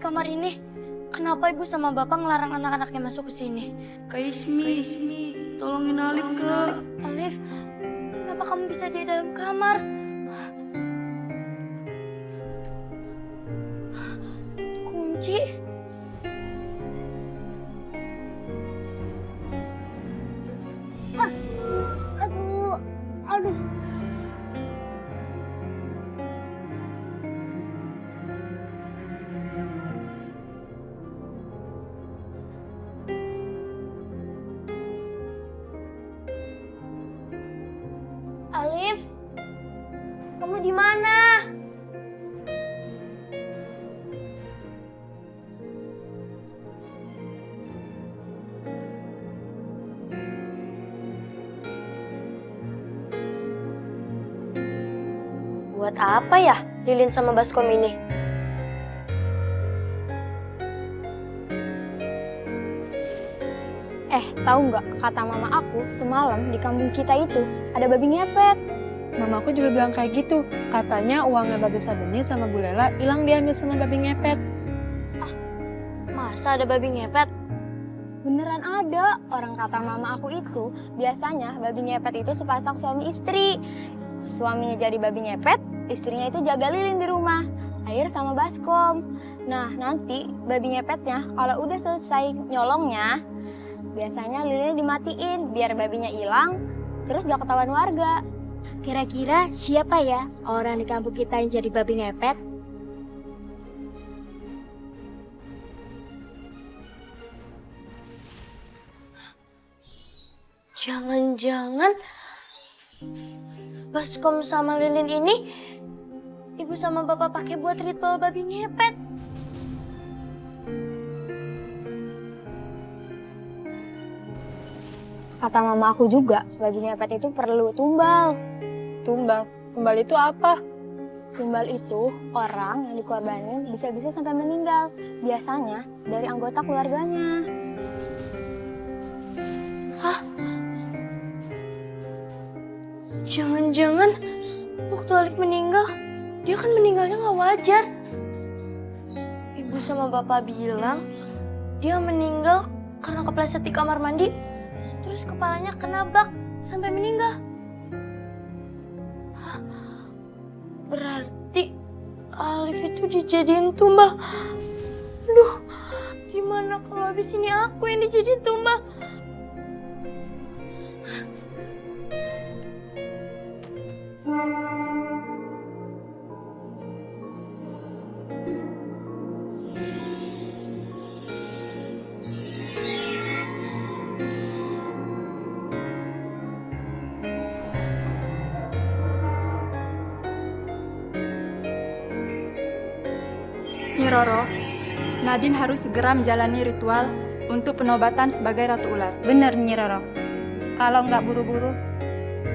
kamar ini? Kenapa ibu sama bapak ngelarang anak-anaknya masuk ke sini? Kak Ismi, tolongin Alif, Kak. Alif, kenapa kamu bisa di dalam kamar? Kunci. Aduh. Alif, kamu di mana? Buat apa ya Lilin sama Baskom ini? Tahu nggak, kata mama aku semalam di kampung kita itu ada babi ngepet. Mamaku juga bilang kayak gitu. Katanya uangnya Babe Sabeni sama Bu Lela hilang diambil sama babi ngepet. Masa ada babi ngepet? Beneran ada. Orang kata mama aku itu, biasanya babi ngepet itu sepasang suami istri. Suaminya jadi babi ngepet, istrinya itu jaga Lilin di rumah. Air sama Baskom. Nah, nanti babi ngepetnya kalau udah selesai nyolongnya, biasanya Lilin dimatiin biar babinya hilang, terus gak ketahuan warga. Kira-kira siapa ya orang di kampung kita yang jadi babi ngepet? Jangan-jangan Baskom sama Lilin ini ibu sama bapak pakai buat ritual babi ngepet. Kata mama aku juga, babi ngepet itu perlu tumbal. Tumbal. Tumbal itu apa? Tumbal itu orang yang dikorbanin bisa-bisa sampai meninggal. Biasanya dari anggota keluarganya. Hah? Jangan-jangan waktu Alif meninggal, dia kan meninggalnya nggak wajar. Ibu sama bapak bilang dia meninggal karena kepleset di kamar mandi, terus kepalanya kena bak sampai meninggal. Hah? Berarti Alif itu dijadiin tumbal. Aduh, gimana kalau habis ini aku yang dijadiin tumbal? Nyi Roro, Nadine harus segera menjalani ritual untuk penobatan sebagai Ratu Ular. Bener Nyi Roro. Kalau nggak buru-buru,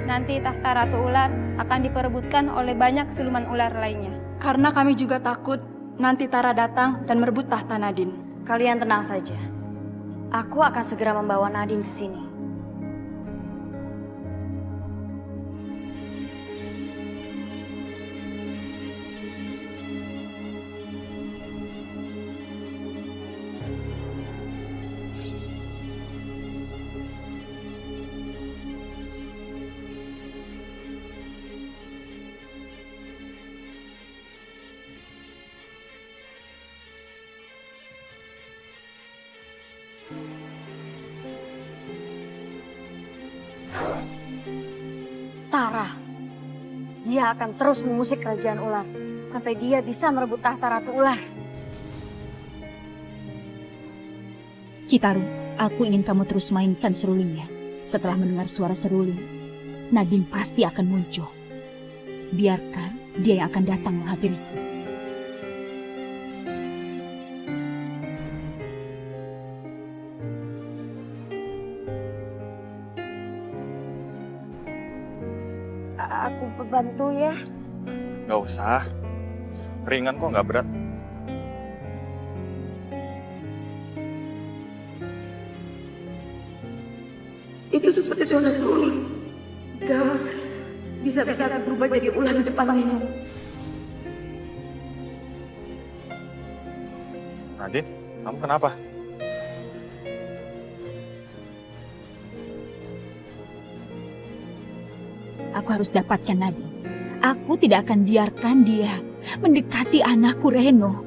nanti tahta Ratu Ular akan diperebutkan oleh banyak siluman ular lainnya. Karena kami juga takut nanti Tara datang dan merebut tahta Nadine. Kalian tenang saja. Aku akan segera membawa Nadine ke sini. Tara, dia akan terus mengusik kerajaan ular sampai dia bisa merebut tahta Ratu Ular. Citarum, aku ingin kamu terus mainkan serulingnya. Setelah mendengar suara seruling, Nadine pasti akan muncul. Biarkan dia yang akan datang menghampiriku. Aku bantu ya. Gak usah. Ringan kok, gak berat. Itu seperti suara seruling. Gawat. Bisa-bisa berubah jadi ular di depan Nino. Kamu kenapa? Aku harus dapatkan Nadine. Aku tidak akan biarkan dia mendekati anakku Reno.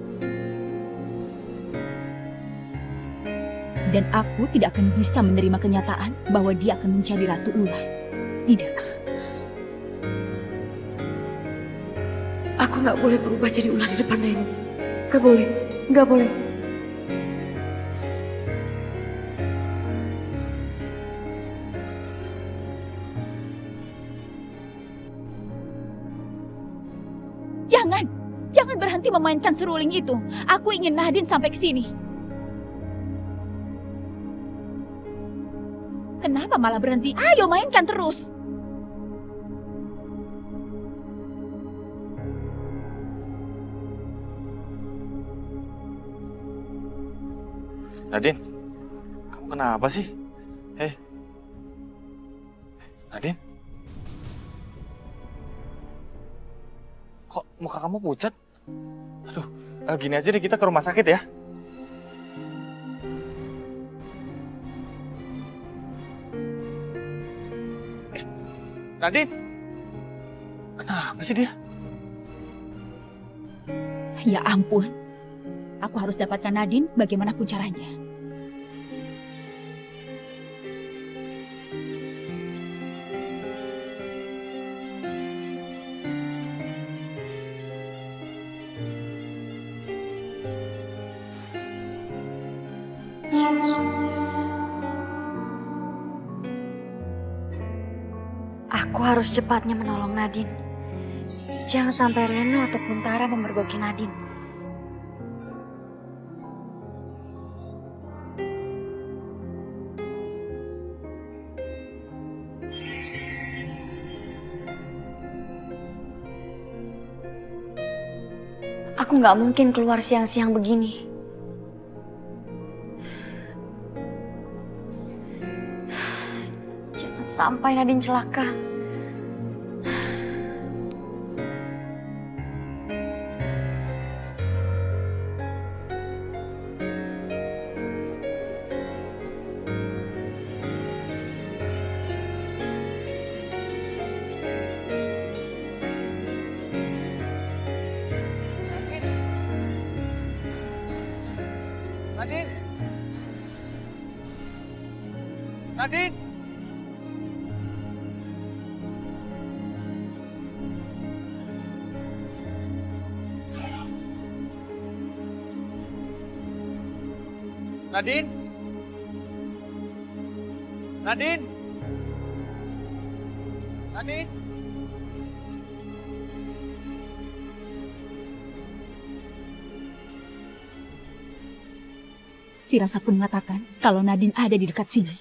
Dan aku tidak akan bisa menerima kenyataan bahwa dia akan menjadi ratu ular. Tidak. Aku nggak boleh berubah jadi ular di depan Reno. Nggak boleh, nggak boleh. Jangan berhenti memainkan seruling itu. Aku ingin Nadine sampai ke sini. Kenapa malah berhenti? Ayo mainkan terus. Nadine, kamu kenapa sih? Nadine? Kok muka kamu pucat? Aduh, gini aja deh, kita ke rumah sakit ya. Nadine? Kenapa sih dia? Ya ampun. Aku harus dapatkan Nadine bagaimanapun caranya. Aku harus cepatnya menolong Nadine. Jangan sampai Reno ataupun Tara memergoki Nadine. Aku nggak mungkin keluar siang-siang begini. Jangan sampai Nadine celaka. Nadine! Nadine! Nadine! Nadine! Nadine! Firasat pun mengatakan kalau Nadine ada di dekat sini.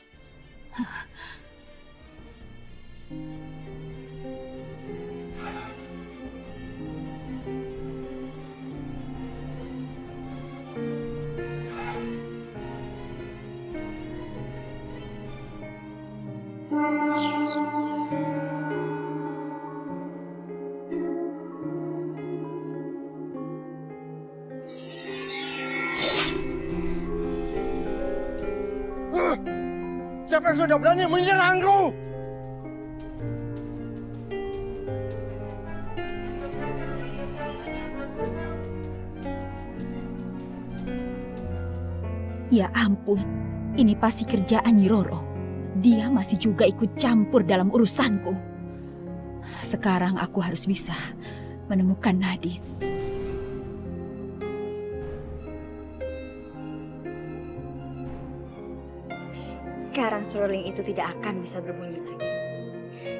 Siapa yang sudah berani menyerangku? Ya ampun, ini pasti kerjaan Nyi Roro. Dia masih juga ikut campur dalam urusanku. Sekarang aku harus bisa menemukan Nadine. Sekarang seruling itu tidak akan bisa berbunyi lagi.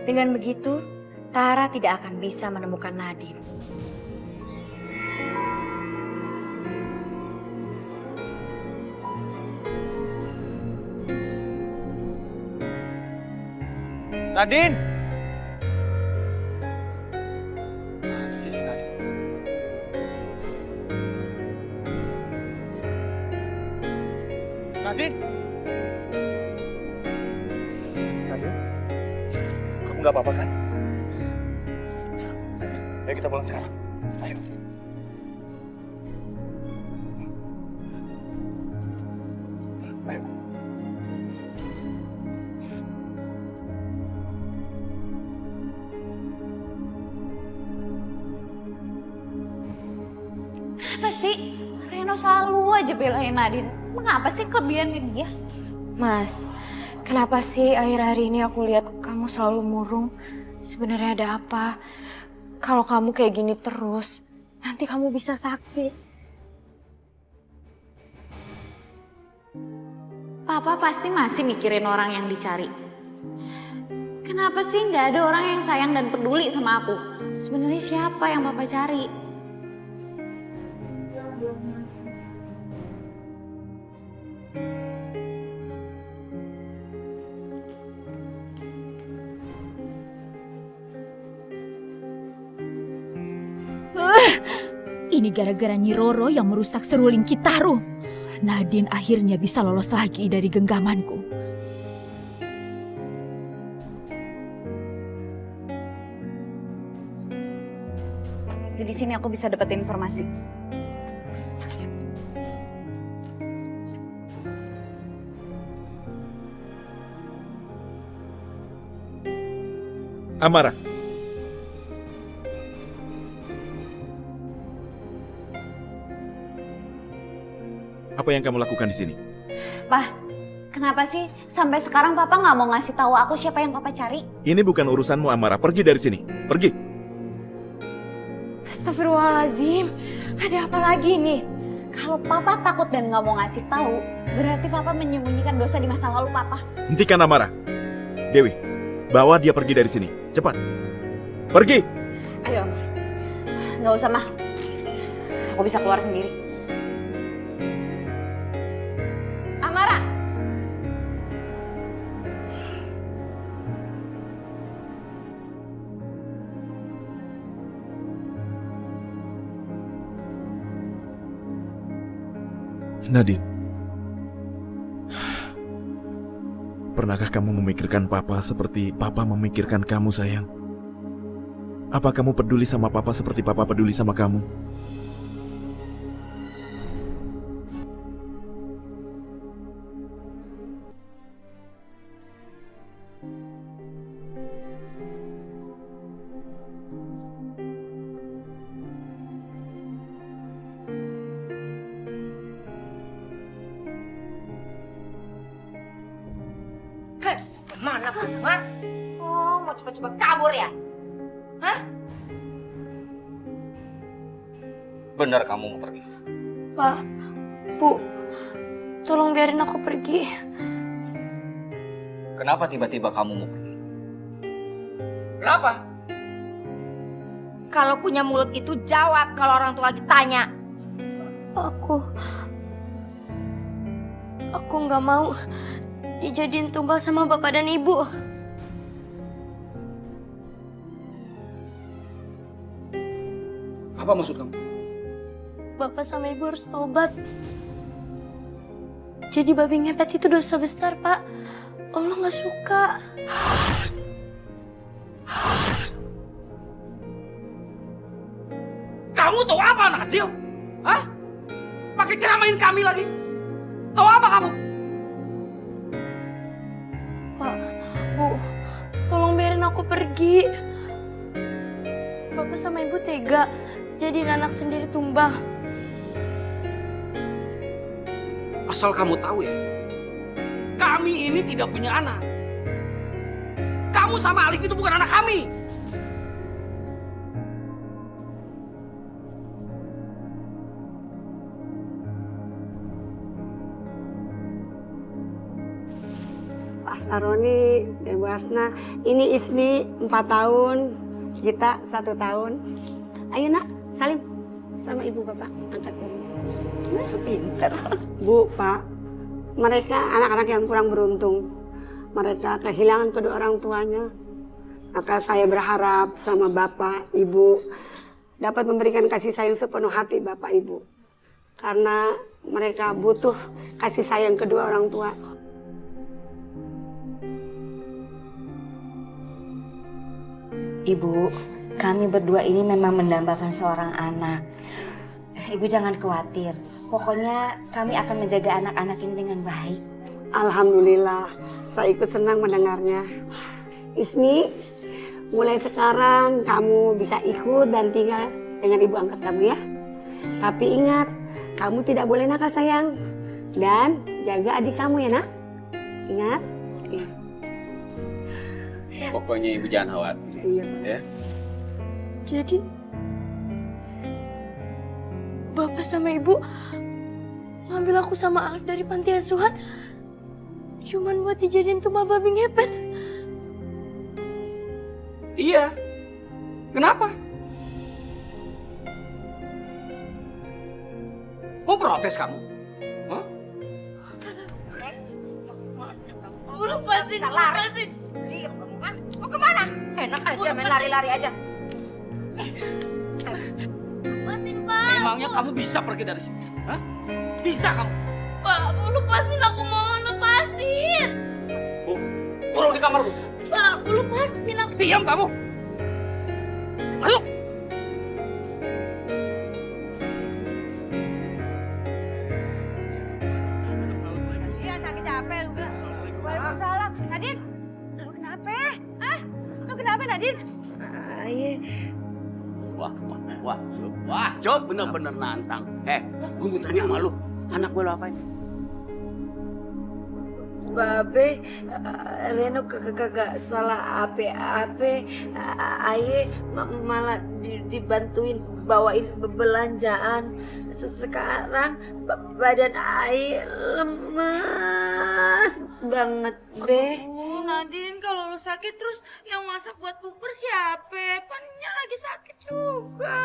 Dengan begitu, Tara tidak akan bisa menemukan Nadine. Nadine! Mana sih si Nadine? Nadine! Nadine? Kamu gak apa-apa kan? Ayo kita pulang sekarang. Ayo. sih? Reno selalu aja belain Nadine. Mengapa sih kelebihannya dia? Mas, kenapa sih akhir-akhir ini aku lihat kamu selalu murung? Sebenarnya ada apa? Kalau kamu kayak gini terus, nanti kamu bisa sakit. Papa pasti masih mikirin orang yang dicari. Kenapa sih nggak ada orang yang sayang dan peduli sama aku? Sebenarnya siapa yang Papa cari? Ini gara-gara Nyi Roro yang merusak seruling Kitaru. Nadine akhirnya bisa lolos lagi dari genggamanku. Pasti di sini aku bisa dapat informasi. Amara. Apa yang kamu lakukan di sini? Pak, kenapa sih sampai sekarang Papa nggak mau ngasih tahu aku siapa yang Papa cari? Ini bukan urusanmu, Amara. Pergi dari sini. Pergi. Astagfirullahaladzim, ada apa lagi nih? Kalau Papa takut dan nggak mau ngasih tahu, berarti Papa menyembunyikan dosa di masa lalu Papa. Hentikan, Amara. Dewi, bawa dia pergi dari sini. Cepat. Pergi. Ayo, Amar. Nggak usah, Mah. Aku bisa keluar sendiri. Amara! Nadine. Pernahkah kamu memikirkan Papa seperti Papa memikirkan kamu, sayang? Apa kamu peduli sama Papa seperti Papa peduli sama kamu? Mana kamu, ha? Oh, mau cepat-cepat kabur ya? Hah? Benar kamu mau pergi? Pak, Bu, tolong biarin aku pergi. Kenapa tiba-tiba kamu mau pergi? Kenapa? Kalau punya mulut itu jawab kalau orang tua lagi tanya. Aku nggak mau dijadiin tumbal sama bapak dan ibu. Apa maksud kamu? Bapak sama ibu harus tobat. Jadi babi ngepet itu dosa besar, Pak. Allah nggak suka. Kamu tahu apa anak kecil? Hah? Pakai ceramain kami lagi? Tahu apa kamu? Pak, Bu, tolong biarin aku pergi. Bapak sama ibu tega jadiin anak sendiri tumbal. Asal kamu tahu ya, kami ini tidak punya anak. Kamu sama Alif itu bukan anak kami. Pak Saroni, Ibu Hasna, ini Ismi 4 tahun, kita 1 tahun. Ayo nak, salim sama ibu bapak, angkat dulu. Pinter. Bu, Pak, mereka anak-anak yang kurang beruntung. Mereka kehilangan kedua orang tuanya. Maka saya berharap sama bapak, ibu dapat memberikan kasih sayang sepenuh hati bapak, ibu. Karena mereka butuh kasih sayang kedua orang tua. Ibu, kami berdua ini memang mendambakan seorang anak. Ibu jangan khawatir. Pokoknya kami akan menjaga anak-anak ini dengan baik. Alhamdulillah, saya ikut senang mendengarnya. Ismi, mulai sekarang kamu bisa ikut dan tinggal dengan ibu angkat kamu ya. Tapi ingat, kamu tidak boleh nakal sayang. Dan jaga adik kamu ya nak. Ingat? Iya. Pokoknya ibu jangan khawatir. Iya. Ya. Jadi bapak sama ibu ngambil aku sama Alif dari panti asuhan cuman buat dijadiin tumbal babi ngepet. Iya. Kenapa? Mau protes kamu? Hah? Lepasin, lepasin. Diam kamu kan? Mau kemana? Enak aja main lari-lari aja. Lepasin, Pak. Emangnya kamu bisa pergi dari sini? Hah? Bisa kamu? Pak, mau lepasin, aku mohon lepasin. Bu, kurung di kamar, Bu. Pak, mau lepasin aku. Diam kamu. Masuk. Iya, sakit capek juga. Waalaikumsalam. Nadine, lu kenapa? Hah? Lu kenapa, Nadine? Wah, Job bener-bener nantang. Gue mau tanya sama lu, anak gue lo apain? Babe, Reno kagak salah apa-apa. Aye malah dibantuin bawain belanjaan. Sekarang badan Aye lemes banget, Be. Nadine, kalau lu sakit terus yang masak buat bubur siapa? Pannya lagi sakit juga.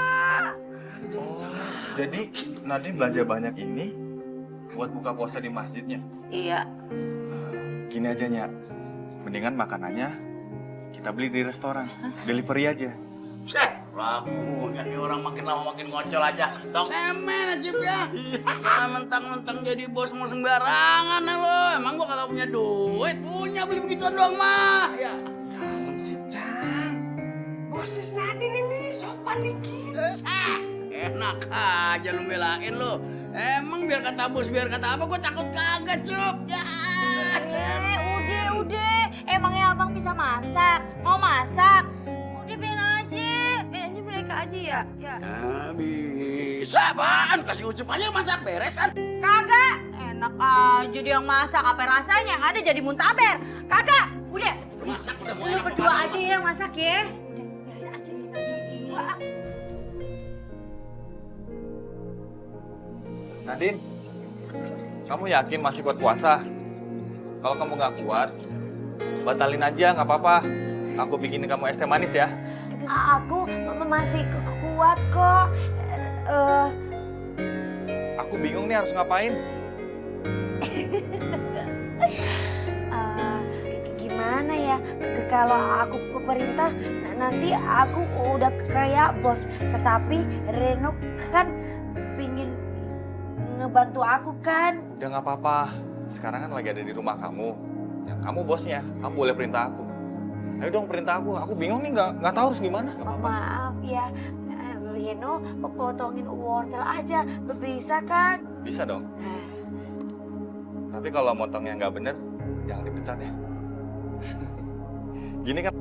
Jadi Nadine belanja banyak ini buat buka puasa di masjidnya. Iya. Gini aja, Nya. Mendingan makanannya kita beli di restoran. Delivery aja. Laku, jadi orang makin lama makin ngocol aja. Dok, semen aja ya. Mentang-mentang jadi bos mau sembarangan lo. Emang gua kagak punya duit? Punya beli begituan doang mah. Ya. Kalem sih, Cang. Bosnya Nadine ini sopan dikit. Enak aja lu belain lu. Emang biar kata bos, biar kata apa, gua takut kagak, Cup. Ya. Udah. Emangnya abang bisa masak? Mau masak? Udah biarin aja mereka aja ya. Bisa, apaan? Kasih Ucup aja masak beres kan? Kagak. Enak aja dia yang masak. Apa rasanya yang ada jadi muntaber? Kagak. Udah. Masak udah mau Lu enak berdua banget. aja yang masak ya. Udah, biarin aja Nadine. Nadine, kamu yakin masih kuat puasa? Kalau kamu nggak kuat, batalin aja, nggak apa-apa. Aku bikinin kamu es teh manis ya. Aku masih kuat kok. Aku bingung nih harus ngapain. Gimana ya? Kalau aku pemerintah, nanti aku udah kayak bos. Tetapi Reno kan pingin ngebantu aku kan. Udah nggak apa-apa. Sekarang kan lagi ada di rumah kamu. Yang kamu bosnya, kamu boleh perintah aku. Ayo dong perintah aku. Aku bingung nih, nggak tahu harus gimana. Maaf ya, Reno potongin wortel aja, bisa kan? Bisa dong. Tapi kalau motongnya nggak bener, jangan dipecat ya. Gini kan.